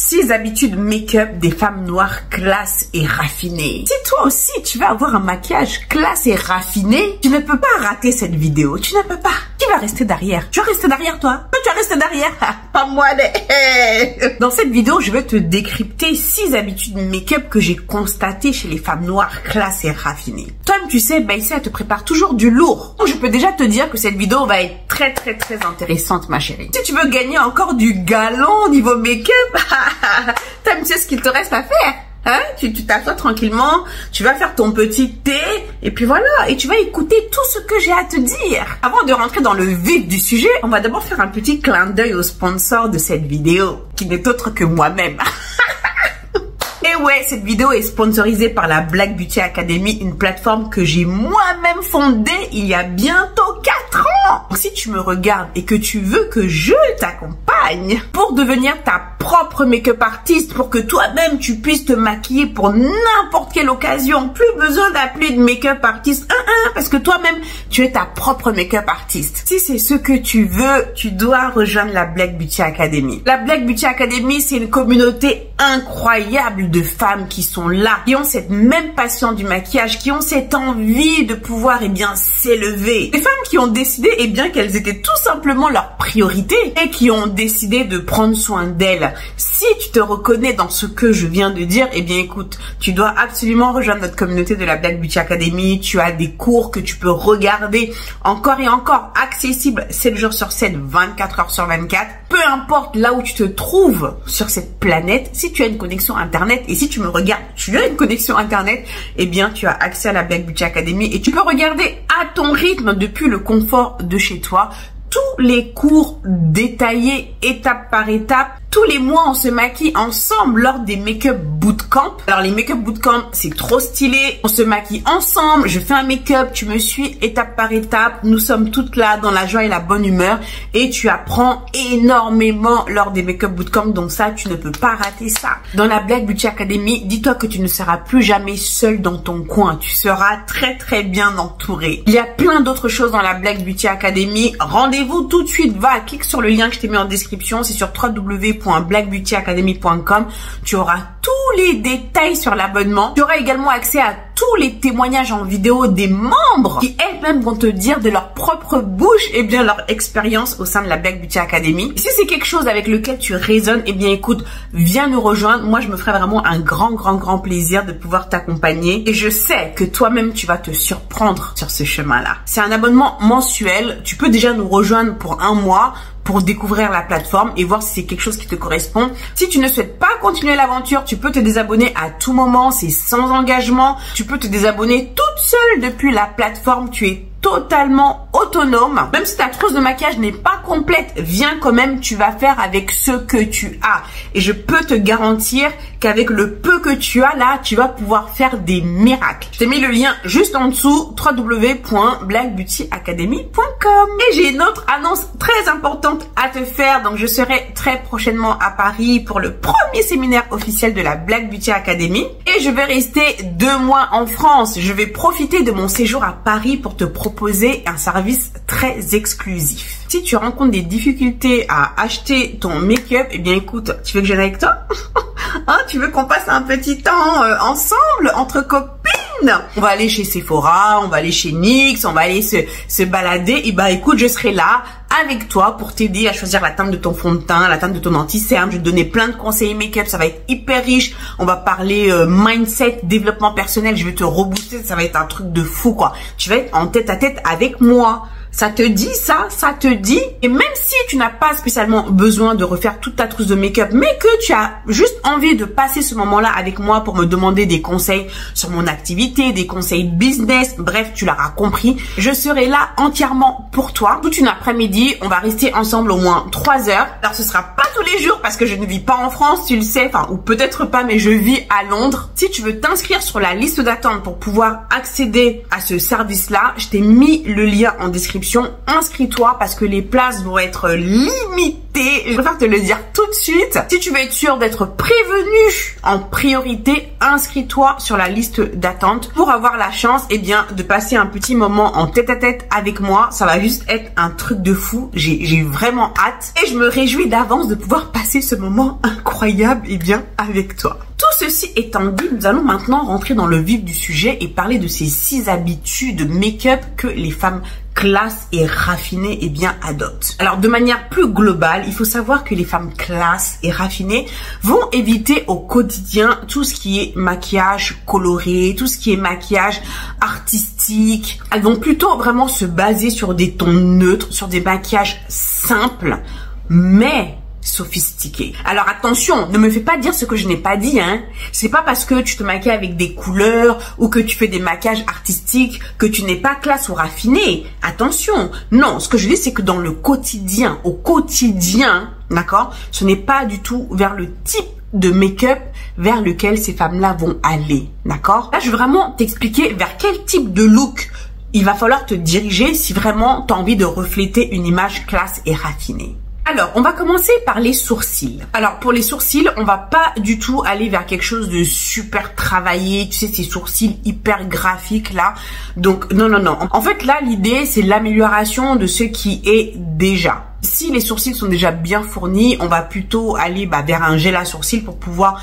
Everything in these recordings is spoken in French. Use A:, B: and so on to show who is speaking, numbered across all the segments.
A: 6 habitudes make-up des femmes noires classe et raffinées. Si toi aussi tu veux avoir un maquillage classe et raffiné, tu ne peux pas rater cette vidéo. Tu ne peux pas. Qui va rester derrière? Tu vas rester derrière toi? Tu vas rester derrière? Pas moi. Dans cette vidéo, je vais te décrypter 6 habitudes make-up que j'ai constatées chez les femmes noires classe et raffinées. Toi-même tu sais, ici elle te prépare toujours du lourd. Donc je peux déjà te dire que cette vidéo va être très intéressante ma chérie. Si tu veux gagner encore du galon au niveau make-up, tu sais ce qu'il te reste à faire. Hein? Tu t'assois tranquillement, tu vas faire ton petit thé et puis voilà, et tu vas écouter tout ce que j'ai à te dire. Avant de rentrer dans le vif du sujet, on va d'abord faire un petit clin d'œil au sponsor de cette vidéo, qui n'est autre que moi-même. Et ouais, cette vidéo est sponsorisée par la Black Beauty Academy, une plateforme que j'ai moi-même fondée il y a bientôt 4 ans. Donc, si tu me regardes et que tu veux que je t'accompagne pour devenir ta propre make-up artiste, pour que toi-même tu puisses te maquiller pour n'importe quelle occasion, plus besoin d'appeler de make-up artiste, parce que toi-même tu es ta propre make-up artiste. Si c'est ce que tu veux, tu dois rejoindre la Black Beauty Academy. La Black Beauty Academy, c'est une communauté incroyable de femmes qui sont là, qui ont cette même passion du maquillage, qui ont cette envie de pouvoir s'élever. Des femmes qui ont décidé qu'elles étaient tout simplement leur priorité et qui ont décidé de prendre soin d'elles. Si tu te reconnais dans ce que je viens de dire, écoute, tu dois absolument rejoindre notre communauté de la Black Beauty Academy. Tu as des cours que tu peux regarder encore et encore, accessibles 7 jours sur 7, 24 heures sur 24. Peu importe là où tu te trouves sur cette planète, si tu as une connexion internet, et si tu me regardes, tu as une connexion internet, tu as accès à la Black Beauty Academy et tu peux regarder à ton rythme depuis le confort de chez toi tous les cours détaillés étape par étape. Tous les mois, on se maquille ensemble lors des make-up bootcamp. Alors, les make-up bootcamp, c'est trop stylé. On se maquille ensemble. Je fais un make-up. Tu me suis étape par étape. Nous sommes toutes là dans la joie et la bonne humeur. Et tu apprends énormément lors des make-up bootcamp. Donc ça, tu ne peux pas rater ça. Dans la Black Beauty Academy, dis-toi que tu ne seras plus jamais seule dans ton coin. Tu seras très bien entourée. Il y a plein d'autres choses dans la Black Beauty Academy. Rendez-vous tout de suite. Va, clique sur le lien que je t'ai mis en description. C'est sur www.blackbeautyacademy.com. Tu auras tous les détails sur l'abonnement. Tu auras également accès à tous les témoignages en vidéo des membres qui elles-mêmes vont te dire de leur propre bouche leur expérience au sein de la Black Beauty Academy. Et si c'est quelque chose avec lequel tu résonnes, écoute, viens nous rejoindre. Moi, je me ferai vraiment un grand plaisir de pouvoir t'accompagner. Et je sais que toi-même, tu vas te surprendre sur ce chemin-là. C'est un abonnement mensuel. Tu peux déjà nous rejoindre pour 1 mois pour découvrir la plateforme et voir si c'est quelque chose qui te correspond. Si tu ne souhaites pas continuer l'aventure, tu peux te désabonner à tout moment, c'est sans engagement. Tu peux te désabonner toute seule depuis la plateforme, tu es totalement autonome. Même si ta trousse de maquillage n'est pas complète, viens quand même, tu vas faire avec ce que tu as. Et je peux te garantir qu'avec le peu que tu as là, tu vas pouvoir faire des miracles. Je t'ai mis le lien juste en dessous, www.blackbeautyacademy.com. Et j'ai une autre annonce très importante à te faire. Donc je serai très prochainement à Paris pour le premier séminaire officiel de la Black Beauty Academy. Et je vais rester 2 mois en France. Je vais profiter de mon séjour à Paris pour te proposer un service très exclusif. Si tu rencontres des difficultés à acheter ton make-up, écoute, tu veux que j'aille avec toi? Tu veux qu'on passe un petit temps ensemble, entre copines? On va aller chez Sephora, on va aller chez NYX, on va aller se balader. Écoute, je serai là avec toi pour t'aider à choisir la teinte de ton fond de teint, la teinte de ton anti-cerne. Je vais te donner plein de conseils make-up, ça va être hyper riche. On va parler mindset, développement personnel, je vais te rebooster, ça va être un truc de fou quoi. Tu vas être en tête à tête avec moi. Ça te dit ça? Ça te dit? Et même si tu n'as pas spécialement besoin de refaire toute ta trousse de make-up, mais que tu as juste envie de passer ce moment-là avec moi pour me demander des conseils sur mon activité, des conseils business, bref, tu l'auras compris, je serai là entièrement pour toi. Toute une après-midi, on va rester ensemble au moins 3 heures. Alors ce sera pas tous les jours parce que je ne vis pas en France, tu le sais, ou peut-être pas, mais je vis à Londres. Si tu veux t'inscrire sur la liste d'attente pour pouvoir accéder à ce service-là, je t'ai mis le lien en description inscription, inscris-toi parce que les places vont être limitées. Je préfère te le dire tout de suite. Si tu veux être sûr d'être prévenu en priorité, inscris-toi sur la liste d'attente pour avoir la chance, eh bien, de passer un petit moment en tête-à-tête avec moi. Ça va juste être un truc de fou. J'ai vraiment hâte et je me réjouis d'avance de pouvoir passer ce moment incroyable, eh bien, avec toi. Tout ceci étant dit, nous allons maintenant rentrer dans le vif du sujet et parler de ces 6 habitudes make-up que les femmes classe et raffinées eh bien adoptent. Alors de manière plus globale, il faut savoir que les femmes classe et raffinées vont éviter au quotidien tout ce qui est maquillage coloré, tout ce qui est maquillage artistique. Elles vont plutôt vraiment se baser sur des tons neutres, sur des maquillages simples, mais sophistiqué. Alors attention, ne me fais pas dire ce que je n'ai pas dit, hein. C'est pas parce que tu te maquilles avec des couleurs ou que tu fais des maquillages artistiques que tu n'es pas classe ou raffiné. Attention. Non, ce que je dis, c'est que dans le quotidien, au quotidien, d'accord, ce n'est pas du tout vers le type de make-up vers lequel ces femmes-là vont aller, d'accord? Là, je veux vraiment t'expliquer vers quel type de look il va falloir te diriger si vraiment tu as envie de refléter une image classe et raffinée. Alors, on va commencer par les sourcils. Alors, pour les sourcils, on va pas du tout aller vers quelque chose de super travaillé. Tu sais, ces sourcils hyper graphiques là. Donc, non, non, non. En fait, là, l'idée, c'est l'amélioration de ce qui est déjà. Si les sourcils sont déjà bien fournis, on va plutôt aller vers un gel à sourcils pour pouvoir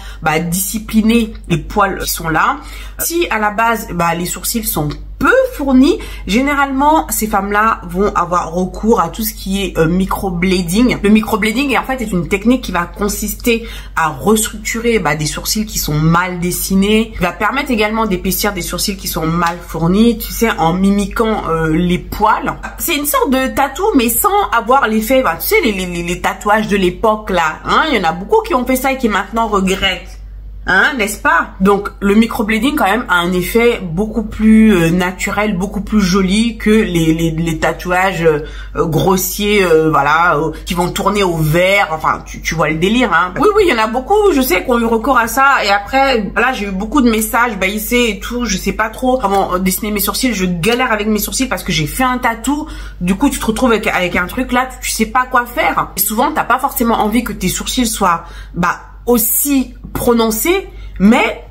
A: discipliner les poils qui sont là. Si à la base, les sourcils sont peu fournis, généralement ces femmes-là vont avoir recours à tout ce qui est microblading. Le microblading en fait est une technique qui va consister à restructurer des sourcils qui sont mal dessinés, qui va permettre également d'épaissir des sourcils qui sont mal fournis, tu sais, en mimiquant les poils. C'est une sorte de tatou mais sans avoir l'effet, tu sais, les tatouages de l'époque là, hein, il y en a beaucoup qui ont fait ça et qui maintenant regrettent. Hein, n'est-ce pas? Donc le microblading quand même a un effet beaucoup plus naturel, beaucoup plus joli que les tatouages grossiers, voilà, qui vont tourner au vert. Enfin, tu vois le délire, hein. Oui, il y en a beaucoup, je sais, qui ont eu recours à ça. Et après, voilà, j'ai eu beaucoup de messages, ici et tout. Je sais pas trop comment dessiner mes sourcils. Je galère avec mes sourcils parce que j'ai fait un tatou. Du coup, tu te retrouves avec un truc là, tu sais pas quoi faire. Et souvent, t'as pas forcément envie que tes sourcils soient, aussi prononcé, mais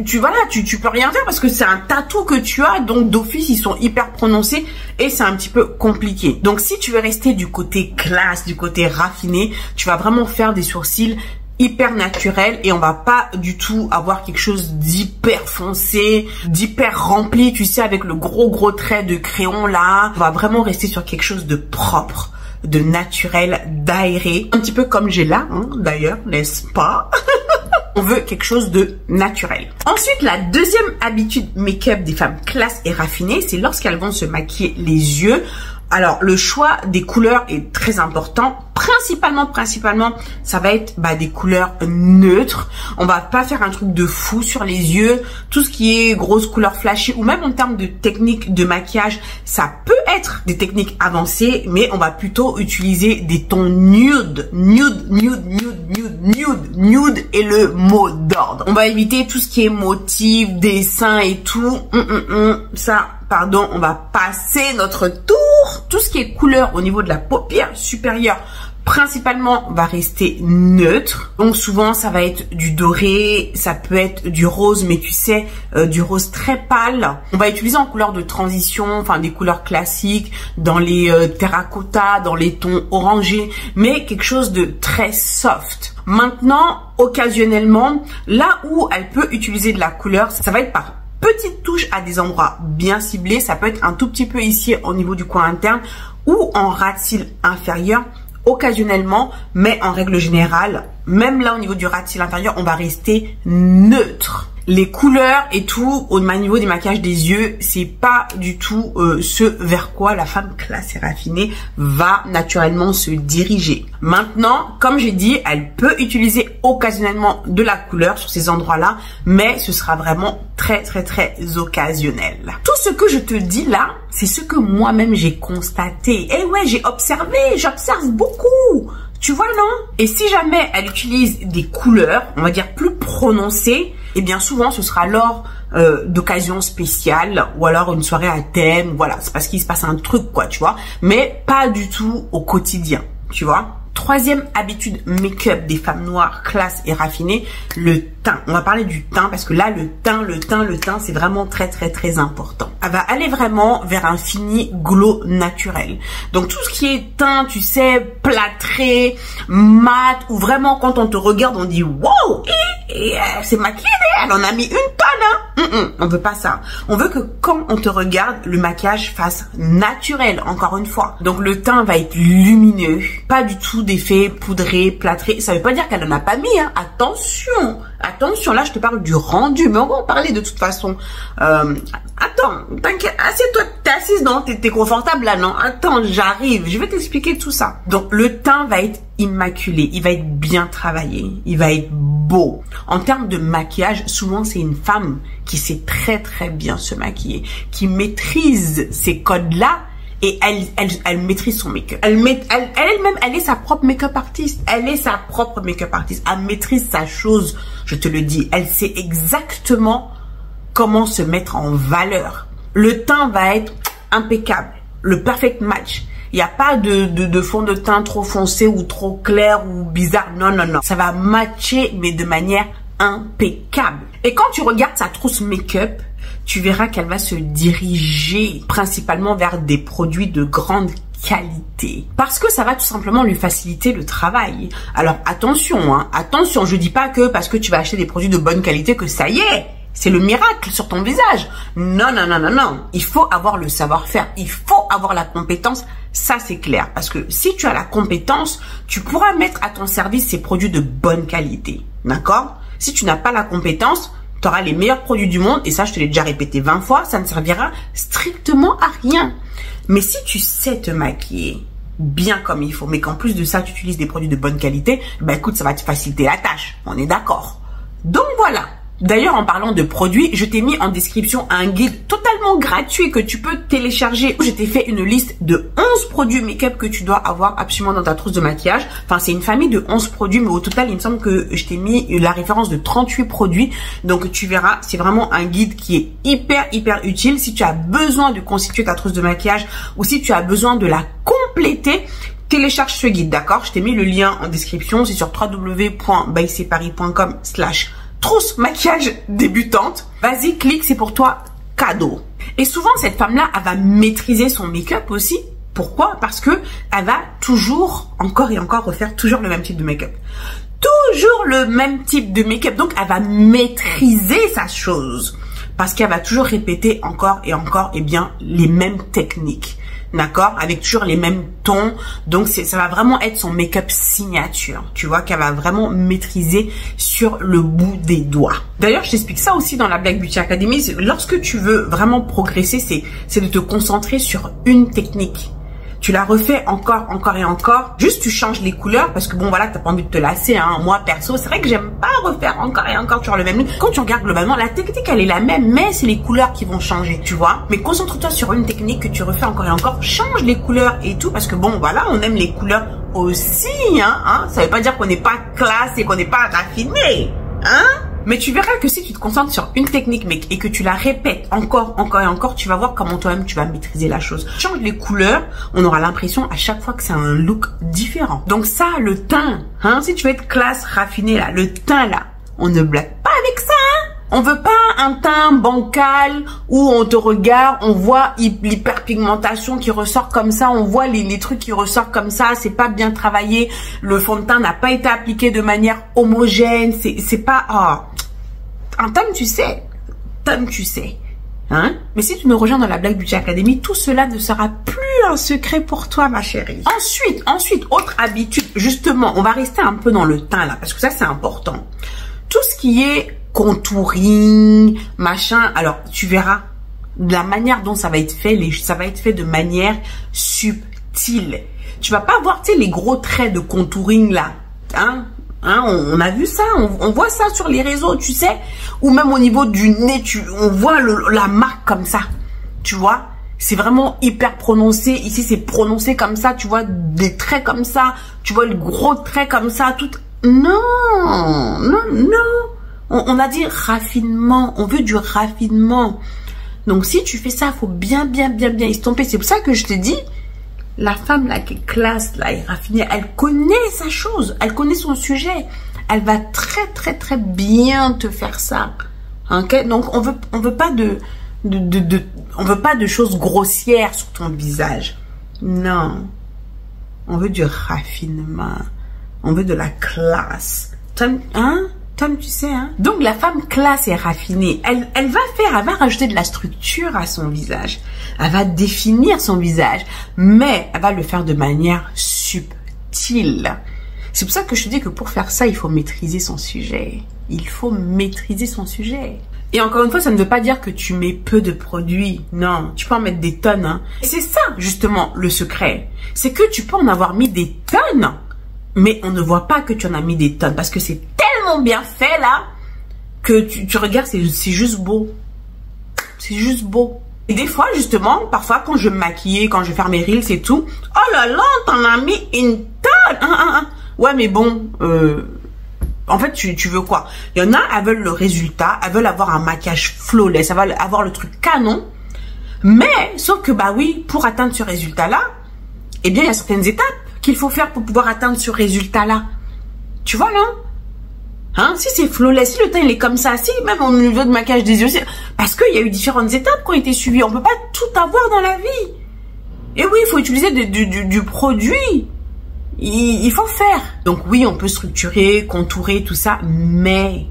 A: tu peux rien faire parce que c'est un tatou que tu as, donc d'office ils sont hyper prononcés et c'est un petit peu compliqué. Donc si tu veux rester du côté classe, du côté raffiné, tu vas vraiment faire des sourcils hyper naturels et on va pas du tout avoir quelque chose d'hyper foncé, d'hyper rempli, tu sais, avec le gros trait de crayon là. On va vraiment rester sur quelque chose de propre, de naturel, d'aéré, un petit peu comme j'ai là, hein, d'ailleurs, n'est-ce pas? On veut quelque chose de naturel. Ensuite, la deuxième habitude make-up des femmes classe et raffinées, c'est lorsqu'elles vont se maquiller les yeux. Alors, le choix des couleurs est très important. Principalement, ça va être des couleurs neutres. On va pas faire un truc de fou sur les yeux. Tout ce qui est grosses couleurs flashy ou même en termes de technique de maquillage, ça peut être des techniques avancées, mais on va plutôt utiliser des tons nude. Nude est le mot d'ordre. On va éviter tout ce qui est motif, dessin et tout. Ça, pardon, on va passer notre tour. Tout ce qui est couleur au niveau de la paupière supérieure, principalement, va rester neutre. Donc souvent, ça va être du doré, ça peut être du rose, mais tu sais, du rose très pâle. On va utiliser en couleur de transition, enfin des couleurs classiques, dans les terracotta, dans les tons orangés, mais quelque chose de très soft. Maintenant, occasionnellement, là où elle peut utiliser de la couleur, ça va être par petites touches à des endroits bien ciblés. Ça peut être un tout petit peu ici au niveau du coin interne ou en ras de cils inférieur occasionnellement, mais en règle générale, même là au niveau du ras de cils inférieur, on va rester neutre. Les couleurs et tout au niveau des maquillages des yeux, c'est pas du tout ce vers quoi la femme classe et raffinée va naturellement se diriger. Maintenant, comme j'ai dit, elle peut utiliser occasionnellement de la couleur sur ces endroits-là, mais ce sera vraiment très occasionnel. Tout ce que je te dis là, c'est ce que moi-même j'ai constaté. Et ouais, j'observe beaucoup. Tu vois, non? Et si jamais elle utilise des couleurs, on va dire plus prononcées, et bien souvent ce sera lors d'occasion spéciale ou alors une soirée à thème, voilà, c'est parce qu'il se passe un truc quoi, tu vois, mais pas du tout au quotidien, tu vois. Troisième habitude make-up des femmes noires, classe et raffinées, le teint. On va parler du teint parce que là, le teint, c'est vraiment très important. Elle va aller vraiment vers un fini glow naturel. Donc, tout ce qui est teint, tu sais, plâtré, mat, ou vraiment quand on te regarde, on dit « Wow, c'est maquillé, elle en a mis une tonne, hein !» On veut pas ça. On veut que quand on te regarde, le maquillage fasse naturel, encore une fois. Donc, le teint va être lumineux, pas du tout d'effet poudré, plâtré. Ça veut pas dire qu'elle en a pas mis, hein. Attention, là je te parle du rendu, mais on va en parler de toute façon. Attends, t'inquiète, assieds-toi, t'es assise, non? T'es confortable là, non? Attends, j'arrive, je vais t'expliquer tout ça. Donc le teint va être immaculé, il va être bien travaillé, il va être beau. En termes de maquillage, souvent c'est une femme qui sait très bien se maquiller, qui maîtrise ces codes-là. Et elle maîtrise son make-up. Elle-même, elle est sa propre make-up artiste. Elle maîtrise sa chose, je te le dis. Elle sait exactement comment se mettre en valeur. Le teint va être impeccable. Le perfect match. Il n'y a pas de fond de teint trop foncé ou trop clair ou bizarre. Non. Ça va matcher, mais de manière impeccable. Et quand tu regardes sa trousse make-up, tu verras qu'elle va se diriger principalement vers des produits de grande qualité. Parce que ça va tout simplement lui faciliter le travail. Alors attention, hein, attention, je dis pas que parce que tu vas acheter des produits de bonne qualité que ça y est, c'est le miracle sur ton visage. Non. Il faut avoir le savoir-faire, il faut avoir la compétence, ça c'est clair. Parce que si tu as la compétence, tu pourras mettre à ton service ces produits de bonne qualité. D'accord? Si tu n'as pas la compétence, tu auras les meilleurs produits du monde, et ça, je te l'ai déjà répété 20 fois, ça ne servira strictement à rien. Mais si tu sais te maquiller bien comme il faut, mais qu'en plus de ça, tu utilises des produits de bonne qualité, ben écoute, ça va te faciliter la tâche. On est d'accord. Donc voilà. D'ailleurs, en parlant de produits, je t'ai mis en description un guide totalement gratuit que tu peux télécharger. Je t'ai fait une liste de 11 produits make-up que tu dois avoir absolument dans ta trousse de maquillage. Enfin, c'est une famille de 11 produits, mais au total, il me semble que je t'ai mis la référence de 38 produits. Donc, tu verras, c'est vraiment un guide qui est hyper utile. Si tu as besoin de constituer ta trousse de maquillage ou si tu as besoin de la compléter, télécharge ce guide, d'accord? Je t'ai mis le lien en description. C'est sur www.bycparis.com/trousse maquillage débutante. Vas-y, clique, c'est pour toi, cadeau. Et souvent, cette femme-là, elle va maîtriser son make-up aussi. Pourquoi? Parce que elle va toujours, encore et encore, refaire toujours le même type de make-up. Toujours le même type de make-up. Donc, elle va maîtriser sa chose. Parce qu'elle va toujours répéter encore et encore, eh bien, les mêmes techniques. D'accord, avec toujours les mêmes tons. Donc ça va vraiment être son make-up signature, tu vois, qu'elle va vraiment maîtriser sur le bout des doigts. D'ailleurs, je t'explique ça aussi dans la Black Beauty Academy. Lorsque tu veux vraiment progresser, c'est de te concentrer sur une technique. Tu la refais encore et encore. Juste, tu changes les couleurs parce que bon, voilà, t'as pas envie de te lasser, hein. Moi, perso, c'est vrai que j'aime pas refaire encore et encore sur le même look. Quand tu regardes globalement, la technique, elle est la même, mais c'est les couleurs qui vont changer, tu vois. Mais concentre-toi sur une technique que tu refais encore et encore. Change les couleurs et tout parce que bon, voilà, on aime les couleurs aussi, hein. Ça veut pas dire qu'on n'est pas classe et qu'on n'est pas raffiné, hein. Mais tu verras que si tu te concentres sur une technique et que tu la répètes encore et encore, tu vas voir comment toi-même tu vas maîtriser la chose. Change les couleurs, on aura l'impression à chaque fois que c'est un look différent. Donc ça, le teint, hein, si tu veux être classe, raffiné là, le teint là, on ne blague pas avec ça, hein. On veut pas un teint bancal où on te regarde, on voit l'hyperpigmentation qui ressort comme ça, on voit les trucs qui ressortent comme ça, c'est pas bien travaillé, le fond de teint n'a pas été appliqué de manière homogène, c'est pas... Oh. Un teint, tu sais, hein? Mais si tu nous rejoins dans la Black Beauty Academy, tout cela ne sera plus un secret pour toi, ma chérie. Ensuite, autre habitude, justement, on va rester un peu dans le teint là, parce que ça c'est important. Tout ce qui est contouring, machin, alors tu verras la manière dont ça va être fait, ça va être fait de manière subtile. Tu vas pas voir, tu sais, les gros traits de contouring là, hein? On a vu ça, on voit ça sur les réseaux, tu sais, ou même au niveau du nez, on voit la marque comme ça, tu vois, c'est vraiment hyper prononcé, ici c'est prononcé comme ça, tu vois, des traits comme ça, tu vois le gros trait comme ça, tout, non, On a dit raffinement, on veut du raffinement. Donc si tu fais ça, faut bien estomper. C'est pour ça que je te dis, la femme là qui est classe, là, est raffinée, elle connaît sa chose, elle connaît son sujet. Elle va très bien te faire ça. Okay? Donc on veut pas on veut pas de choses grossières sur ton visage. Non. On veut du raffinement. On veut de la classe. Tom, tu sais, hein? Donc, la femme classe et raffinée, elle va rajouter de la structure à son visage. Elle va définir son visage. Mais, elle va le faire de manière subtile. C'est pour ça que je te dis que pour faire ça, il faut maîtriser son sujet. Il faut maîtriser son sujet. Et encore une fois, ça ne veut pas dire que tu mets peu de produits. Non, tu peux en mettre des tonnes. Hein. Et c'est ça, justement, le secret. C'est que tu peux en avoir mis des tonnes, mais on ne voit pas que tu en as mis des tonnes. Parce que c'est tellement bien fait, là, que tu regardes, c'est juste beau. C'est juste beau. Et des fois, justement, parfois, quand je me maquillais, quand je fais mes reels et tout, oh là là, t'en as mis une tonne. Ouais, mais bon... En fait, tu veux quoi? Il y en a, elles veulent le résultat, elles veulent avoir un maquillage flawless, elles veulent avoir le truc canon. Mais, sauf que, bah oui, pour atteindre ce résultat-là, eh bien, il y a certaines étapes qu'il faut faire pour pouvoir atteindre ce résultat-là. Tu vois, non? Hein? Si c'est flawless, si le teint il est comme ça, si même au niveau de maquillage des yeux, parce qu'il y a eu différentes étapes qui ont été suivies. On peut pas tout avoir dans la vie. Et oui, il faut utiliser du produit. Il faut faire. Donc oui, on peut structurer, contourer, tout ça, mais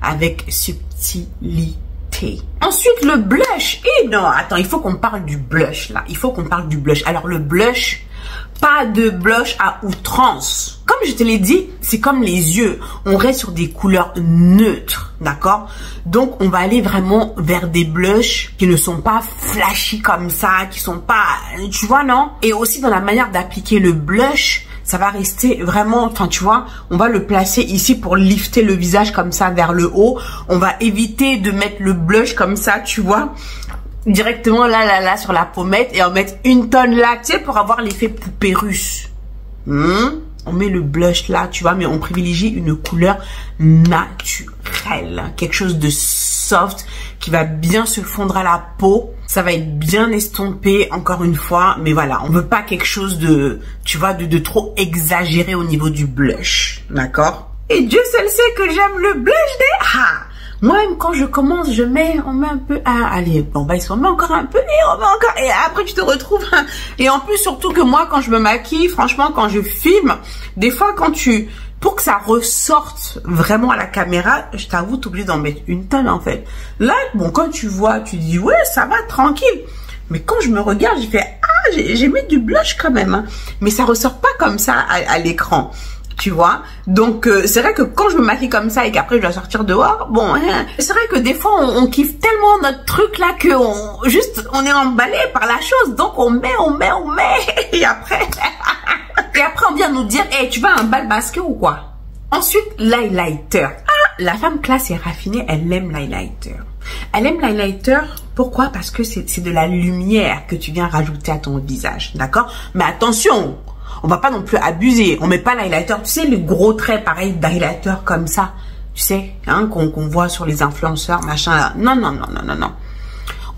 A: avec subtilité. Ensuite, le blush. Et non, attends, il faut qu'on parle du blush, là. Il faut qu'on parle du blush. Alors, le blush, pas de blush à outrance. Comme je te l'ai dit, c'est comme les yeux. On reste sur des couleurs neutres, d'accord? Donc, on va aller vraiment vers des blushs qui ne sont pas flashy comme ça, qui sont pas... Tu vois, non? Et aussi, dans la manière d'appliquer le blush... Ça va rester vraiment, enfin tu vois, on va le placer ici pour lifter le visage comme ça vers le haut. On va éviter de mettre le blush comme ça, tu vois, directement là sur la pommette et en mettre une tonne là, tu sais, pour avoir l'effet poupée russe. On met le blush là, tu vois, mais on privilégie une couleur naturelle, quelque chose de soft qui va bien se fondre à la peau. Ça va être bien estompé, encore une fois, mais voilà, on veut pas quelque chose de, tu vois, de trop exagéré au niveau du blush, d'accord? Et Dieu seul sait que j'aime le blush des... Moi-même, quand je commence, on met un peu... allez, bon, bah, on met encore un peu, et on met encore... Et après, tu te retrouves... Et en plus, surtout que moi, quand je me maquille, franchement, quand je filme, des fois, pour que ça ressorte vraiment à la caméra, je t'avoue, t'es obligé d'en mettre une tonne, en fait. Là, bon, quand tu vois, tu dis, ouais, ça va, tranquille. Mais quand je me regarde, j'ai fait, j'ai mis du blush quand même. Hein. Mais ça ressort pas comme ça à l'écran. Tu vois, donc c'est vrai que quand je me maquille comme ça et qu'après je dois sortir dehors, bon, c'est vrai que des fois on kiffe tellement notre truc là que on est emballé par la chose, donc on met et après on vient nous dire, hey, tu vas à un bal masqué ou quoi? Ensuite, l'highlighter. La femme classe et raffinée, elle aime l'highlighter. Elle aime l'highlighter, pourquoi? Parce que c'est de la lumière que tu viens rajouter à ton visage, d'accord? Mais attention, on va pas non plus abuser. On met pas l'highlighter. Tu sais, les gros traits, pareil, d'highlighter comme ça. Tu sais, hein, qu'on voit sur les influenceurs, machin. Là. Non.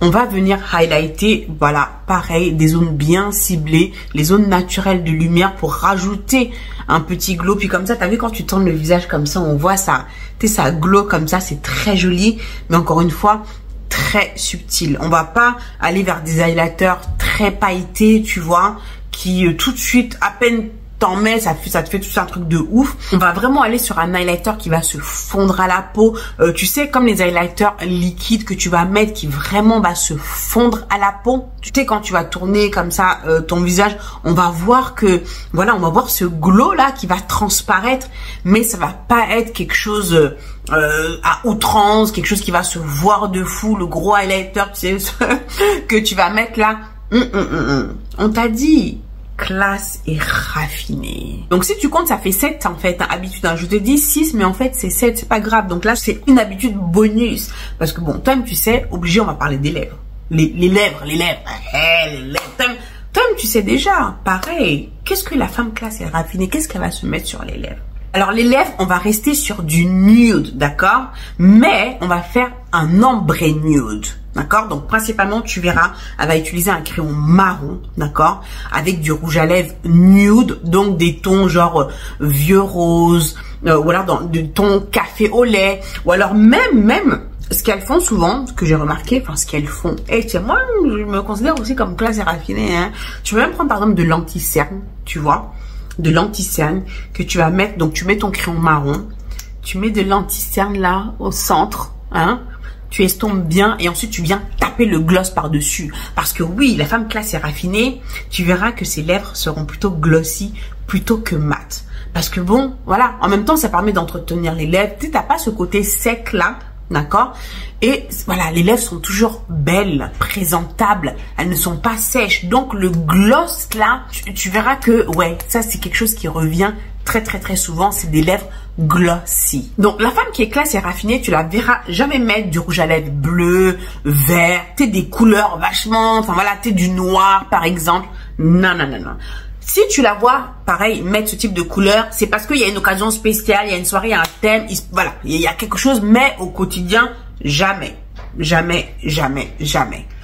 A: On va venir highlighter, voilà, pareil, des zones bien ciblées, les zones naturelles de lumière pour rajouter un petit glow. Puis comme ça, t'as vu quand tu tournes le visage comme ça, on voit ça. Tu sais, ça glow comme ça, c'est très joli. Mais encore une fois, très subtil. On va pas aller vers des highlighters très pailletés, tu vois, qui tout de suite, à peine t'en mets, ça te fait tout un truc de ouf. On va vraiment aller sur un highlighter qui va se fondre à la peau. Tu sais, comme les highlighters liquides que tu vas mettre, qui vraiment va se fondre à la peau. Tu sais, quand tu vas tourner comme ça ton visage, on va voir que, voilà, on va voir ce glow là qui va transparaître, mais ça va pas être quelque chose à outrance, quelque chose qui va se voir de fou, le gros highlighter, tu sais, que tu vas mettre là. On t'a dit classe et raffiné. Donc si tu comptes, ça fait 7 en fait, hein, habitude. Hein. Je te dis 6, mais en fait c'est 7, c'est pas grave. Donc là, c'est une habitude bonus. Parce que bon, toi-même tu sais, obligé, on va parler des lèvres. Les lèvres. Toi-même tu sais déjà, pareil. Qu'est-ce que la femme classe et raffinée, qu'est-ce qu'elle va se mettre sur les lèvres? Alors les lèvres, on va rester sur du nude, d'accord? Mais on va faire un ombré nude, d'accord? Donc principalement, tu verras, elle va utiliser un crayon marron, d'accord? Avec du rouge à lèvres nude, donc des tons genre vieux rose, ou alors dans du ton café au lait, ou alors même ce qu'elles font souvent, ce que j'ai remarqué, enfin ce qu'elles font. Et tiens, moi, je me considère aussi comme classe et raffinée, hein. Tu peux même prendre par exemple de l'anti-cerne, tu vois, de l'anti-cerne que tu vas mettre. Donc tu mets ton crayon marron, tu mets de l'anti-cerne là au centre, hein. Tu estompes bien et ensuite tu viens taper le gloss par-dessus. Parce que oui, la femme classe et raffinée, tu verras que ses lèvres seront plutôt glossy plutôt que mat. Parce que bon, voilà, en même temps, ça permet d'entretenir les lèvres. Tu sais, t'as pas ce côté sec là. D'accord? Et voilà, les lèvres sont toujours belles, présentables, elles ne sont pas sèches. Donc le gloss là, tu verras que ouais, ça c'est quelque chose qui revient très souvent, c'est des lèvres glossy. Donc la femme qui est classe et raffinée, tu la verras jamais mettre du rouge à lèvres bleu, vert, tu sais, des couleurs vachement, enfin voilà, tu sais, du noir par exemple. Non. Si tu la vois, pareil, mettre ce type de couleur, c'est parce qu'il y a une occasion spéciale, il y a une soirée, il y a un thème, voilà, il y a quelque chose, mais au quotidien, jamais.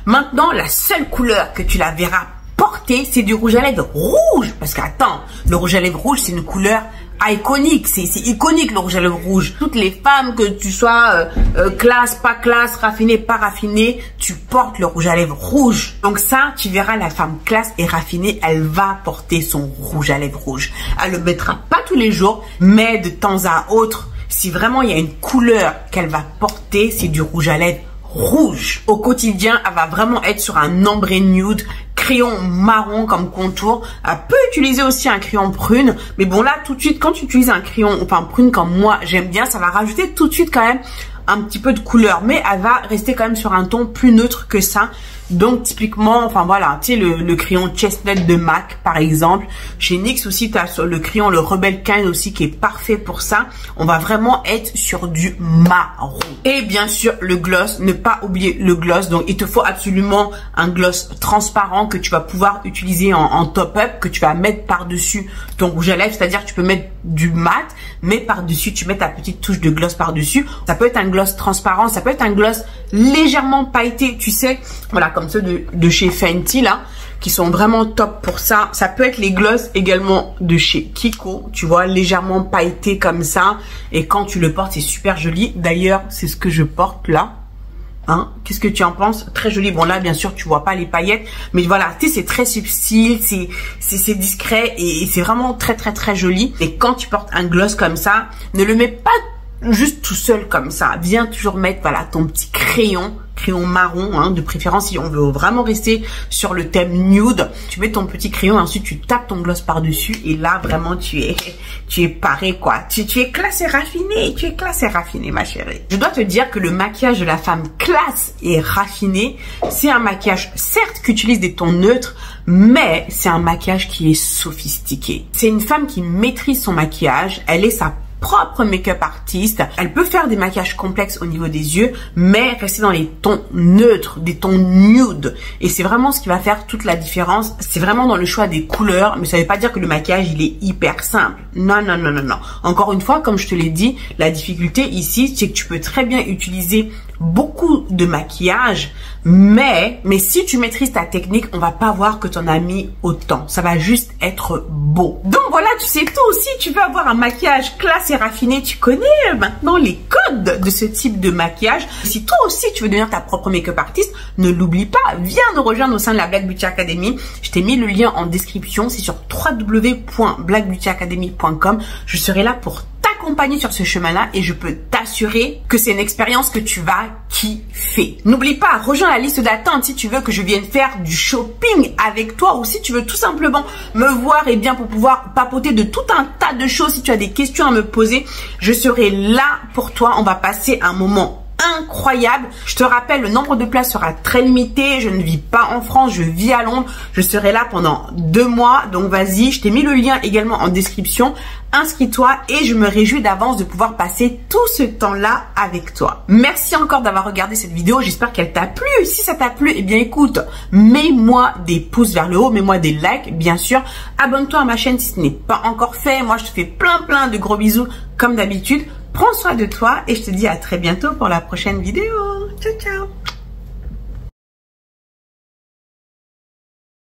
A: Maintenant, la seule couleur que tu la verras porter, c'est du rouge à lèvres rouge. Parce qu'attends, le rouge à lèvres rouge, c'est une couleur iconique, c'est iconique le rouge à lèvres rouge. Toutes les femmes, que tu sois classe, pas classe, raffinée, pas raffinée, tu portes le rouge à lèvres rouge. Donc ça, tu verras, la femme classe et raffinée, elle va porter son rouge à lèvres rouge. Elle le mettra pas tous les jours, mais de temps à autre, si vraiment il y a une couleur qu'elle va porter, c'est du rouge à lèvres rouge. Au quotidien, elle va vraiment être sur un ombré nude, crayon marron comme contour. Elle peut utiliser aussi un crayon prune, mais bon là tout de suite quand tu utilises un crayon enfin prune comme moi j'aime bien, ça va rajouter tout de suite quand même un petit peu de couleur, mais elle va rester quand même sur un ton plus neutre que ça. Donc typiquement, enfin voilà, tu sais le crayon Chestnut de MAC par exemple. Chez NYX aussi, tu as le crayon le Rebel Kind aussi qui est parfait pour ça. On va vraiment être sur du marron. Et bien sûr le gloss, ne pas oublier le gloss. Donc il te faut absolument un gloss transparent que tu vas pouvoir utiliser en top-up, que tu vas mettre par-dessus ton rouge à lèvres. C'est-à-dire que tu peux mettre du mat, mais par-dessus tu mets ta petite touche de gloss par-dessus. Ça peut être un gloss transparent, ça peut être un gloss légèrement pailleté, tu sais, voilà, comme ceux de chez Fenty là, qui sont vraiment top pour ça. Ça peut être les gloss également de chez Kiko, tu vois, légèrement pailleté comme ça, et quand tu le portes c'est super joli. D'ailleurs c'est ce que je porte là, hein. Qu'est-ce que tu en penses? Très joli. Bon là bien sûr tu vois pas les paillettes, mais voilà, tu sais, c'est très subtil, c'est discret et c'est vraiment très joli. Et quand tu portes un gloss comme ça, ne le mets pas juste tout seul comme ça. Viens toujours mettre, voilà, ton petit crayon marron, hein, de préférence si on veut vraiment rester sur le thème nude. Tu mets ton petit crayon et ensuite tu tapes ton gloss par dessus et là vraiment tu es paré quoi. Tu es classe et raffinée, tu es classe et raffinée ma chérie. Je dois te dire que le maquillage de la femme classe et raffinée, c'est un maquillage certes qui utilise des tons neutres, mais c'est un maquillage qui est sophistiqué. C'est une femme qui maîtrise son maquillage, elle est sa propre make-up artiste. Elle peut faire des maquillages complexes au niveau des yeux, mais rester dans les tons neutres, des tons nude. Et c'est vraiment ce qui va faire toute la différence. C'est vraiment dans le choix des couleurs, mais ça veut pas dire que le maquillage, il est hyper simple. Non. Encore une fois, comme je te l'ai dit, la difficulté ici, c'est que tu peux très bien utiliser beaucoup de maquillage, mais si tu maîtrises ta technique, on va pas voir que tu en as mis autant. Ça va juste être beau. Donc voilà, tu sais tout. Si tu veux avoir un maquillage classe et raffiné, tu connais maintenant les codes de ce type de maquillage. Si toi aussi tu veux devenir ta propre make-up artiste, ne l'oublie pas, viens nous rejoindre au sein de la Black Beauty Academy. Je t'ai mis le lien en description, c'est sur www.blackbeautyacademy.com. Je serai là pour t'accompagner sur ce chemin-là et je peux t'assurer que c'est une expérience que tu vas kiffer. N'oublie pas, rejoins la liste d'attente si tu veux que je vienne faire du shopping avec toi ou si tu veux tout simplement me voir et bien pour pouvoir papoter de tout un tas de choses. Si tu as des questions à me poser, je serai là pour toi. On va passer un moment incroyable. Je te rappelle, le nombre de places sera très limité. Je ne vis pas en France, je vis à Londres. Je serai là pendant 2 mois. Donc vas-y, je t'ai mis le lien également en description. Inscris-toi et je me réjouis d'avance de pouvoir passer tout ce temps-là avec toi. Merci encore d'avoir regardé cette vidéo. J'espère qu'elle t'a plu. Si ça t'a plu, eh bien écoute, mets-moi des pouces vers le haut, mets-moi des likes, bien sûr. Abonne-toi à ma chaîne si ce n'est pas encore fait. Moi, je te fais plein de gros bisous comme d'habitude. Prends soin de toi et je te dis à très bientôt pour la prochaine vidéo. Ciao, ciao.